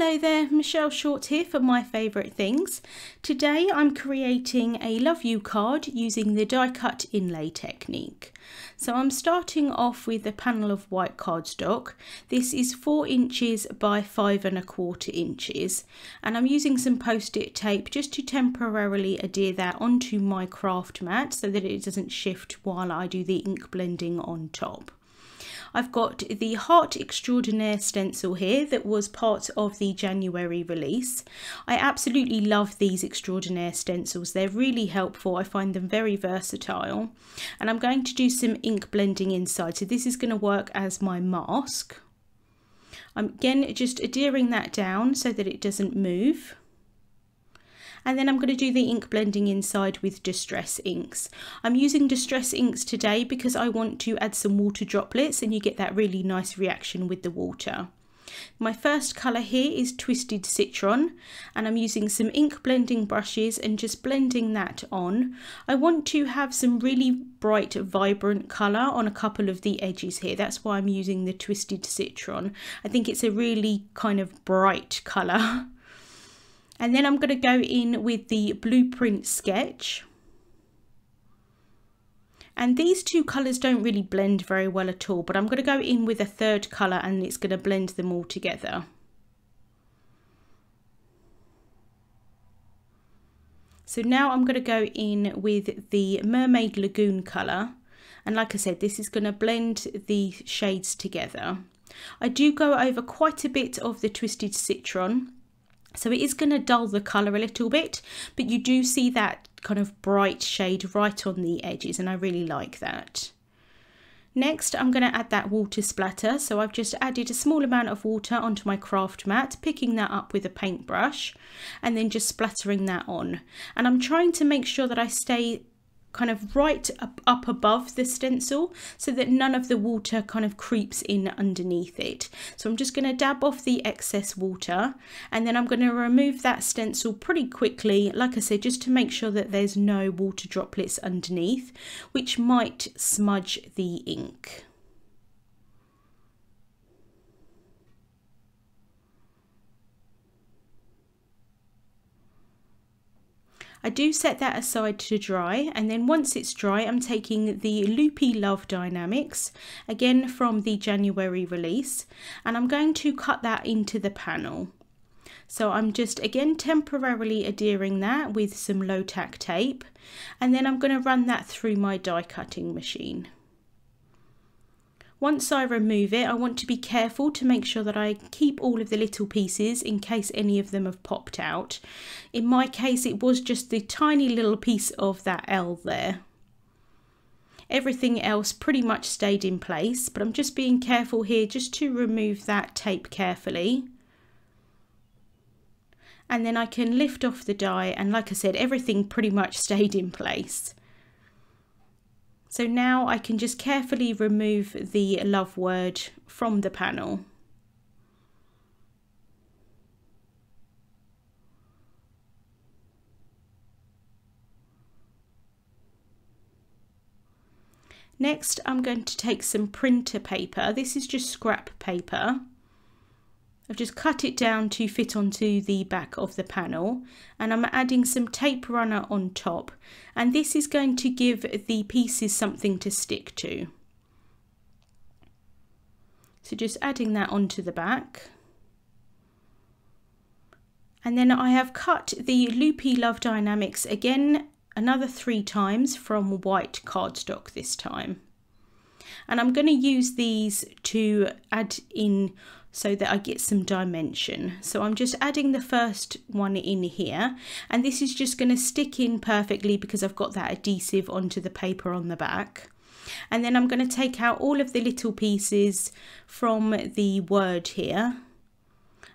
Hello there, Michelle Short here for My Favourite Things. Today I'm creating a Love You card using the die cut inlay technique. So I'm starting off with a panel of white cardstock. This is 4 inches by 5 1/4 inches, and I'm using some post-it tape just to temporarily adhere that onto my craft mat so that it doesn't shift while I do the ink blending on top. I've got the Heart Extraordinaire Stencil here that was part of the January release. I absolutely love these Extraordinaire stencils. They're really helpful. I find them very versatile. And I'm going to do some ink blending inside. So this is going to work as my mask. I'm again just adhering that down so that it doesn't move. And then I'm going to do the ink blending inside with Distress inks. I'm using Distress inks today because I want to add some water droplets and you get that really nice reaction with the water. My first colour here is Twisted Citron, and I'm using some ink blending brushes and just blending that on. I want to have some really bright, vibrant colour on a couple of the edges here. That's why I'm using the Twisted Citron. I think it's a really kind of bright colour. And then I'm going to go in with the Blueprint Sketch. And these two colours don't really blend very well at all, but I'm going to go in with a third colour and it's going to blend them all together. So now I'm going to go in with the Mermaid Lagoon colour. And like I said, this is going to blend the shades together. I do go over quite a bit of the Twisted Citron, so it is going to dull the colour a little bit, but you do see that kind of bright shade right on the edges, and I really like that. Next, I'm going to add that water splatter. So I've just added a small amount of water onto my craft mat, picking that up with a paintbrush, and then just splattering that on. And I'm trying to make sure that I stay kind of right up above the stencil so that none of the water kind of creeps in underneath it. So I'm just going to dab off the excess water, and then I'm going to remove that stencil pretty quickly, like I said, just to make sure that there's no water droplets underneath, which might smudge the ink. I do set that aside to dry, and then once it's dry I'm taking the Loopy Love Die-namics, again from the January release, and I'm going to cut that into the panel. So I'm just again temporarily adhering that with some low tack tape, and then I'm going to run that through my die cutting machine. Once I remove it, I want to be careful to make sure that I keep all of the little pieces in case any of them have popped out. In my case, it was just the tiny little piece of that L there. Everything else pretty much stayed in place, but I'm just being careful here just to remove that tape carefully. And then I can lift off the die, and like I said, everything pretty much stayed in place. So now I can just carefully remove the love word from the panel. Next, I'm going to take some printer paper. This is just scrap paper. I've just cut it down to fit onto the back of the panel, and I'm adding some tape runner on top, and this is going to give the pieces something to stick to. So just adding that onto the back. And then I have cut the Loopy Love Die-namics again another 3 times from white cardstock this time. And I'm going to use these to add in so that I get some dimension. So I'm just adding the first one in here, and this is just going to stick in perfectly because I've got that adhesive onto the paper on the back. And then I'm going to take out all of the little pieces from the word here,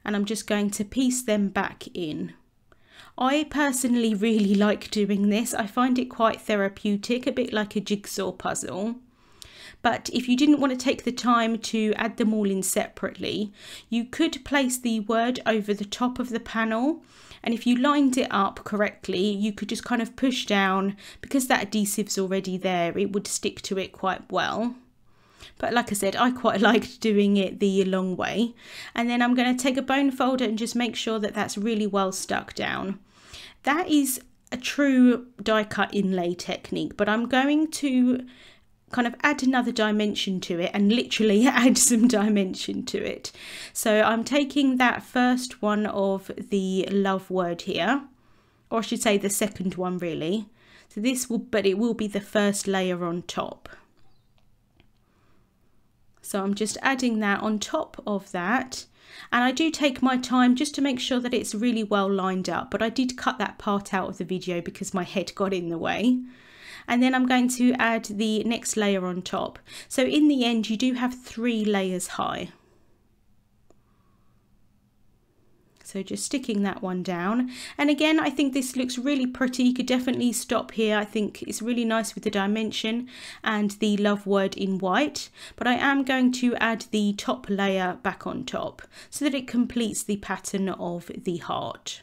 and I'm just going to piece them back in. I personally really like doing this. I find it quite therapeutic, a bit like a jigsaw puzzle. But if you didn't want to take the time to add them all in separately, you could place the word over the top of the panel, and if you lined it up correctly, you could just kind of push down. Because that adhesive's already there, it would stick to it quite well. but like I said, I quite liked doing it the long way. And then I'm going to take a bone folder and just make sure that that's really well stuck down. That is a true die cut inlay technique, but I'm going to kind of add another dimension to it and literally add some dimension to it. So I'm taking that first one of the love word here, or I should say the second one really. So this will, but it will be the first layer on top. So I'm just adding that on top of that. And I do take my time just to make sure that it's really well lined up, but I did cut that part out of the video because my head got in the way. And then I'm going to add the next layer on top. So in the end, you do have 3 layers high. So just sticking that one down. And again, I think this looks really pretty. You could definitely stop here. I think it's really nice with the dimension and the love word in white. But I am going to add the top layer back on top so that it completes the pattern of the heart.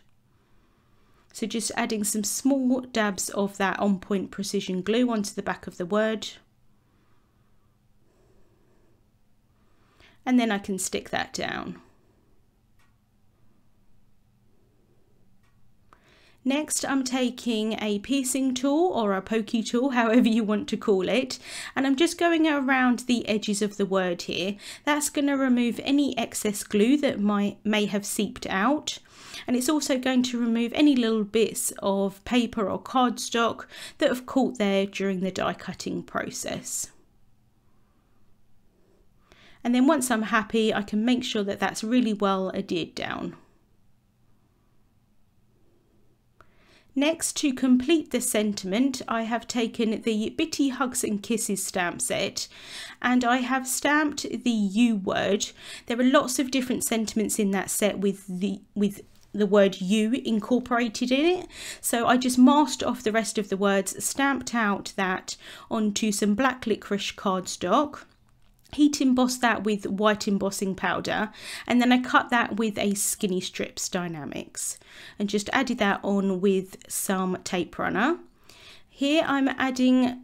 So just adding some small dabs of that On Point Precision glue onto the back of the word. And then I can stick that down. Next, I'm taking a piercing tool or a pokey tool, however you want to call it, and I'm just going around the edges of the word here. That's going to remove any excess glue that may have seeped out, and it's also going to remove any little bits of paper or cardstock that have caught there during the die cutting process. And then once I'm happy, I can make sure that that's really well adhered down. Next, to complete the sentiment, I have taken the Bitty Hugs and Kisses stamp set and I have stamped the U word. There are lots of different sentiments in that set with the word you incorporated in it. So I just masked off the rest of the words, stamped out that onto some black licorice cardstock, heat embossed that with white embossing powder, and then I cut that with a skinny strips Die-namics and just added that on with some tape runner. Here I'm adding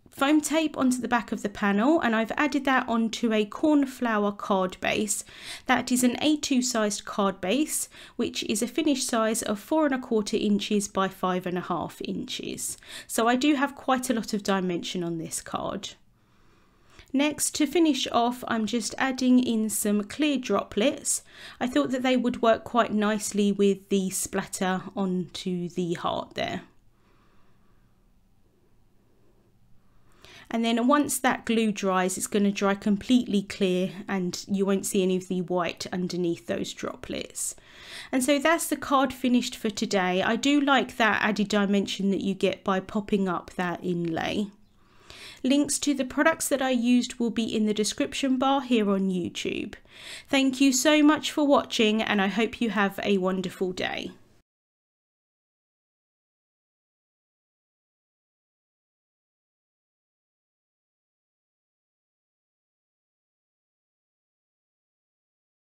foam tape onto the back of the panel, and I've added that onto a Cornflower card base. That is an A2 sized card base, which is a finished size of 4¼ inches by 5½ inches. So I do have quite a lot of dimension on this card. Next, to finish off, I'm just adding in some clear droplets. I thought that they would work quite nicely with the splatter onto the heart there. And then once that glue dries, it's going to dry completely clear and you won't see any of the white underneath those droplets. And so that's the card finished for today. I do like that added dimension that you get by popping up that inlay. Links to the products that I used will be in the description bar here on YouTube. Thank you so much for watching, and I hope you have a wonderful day.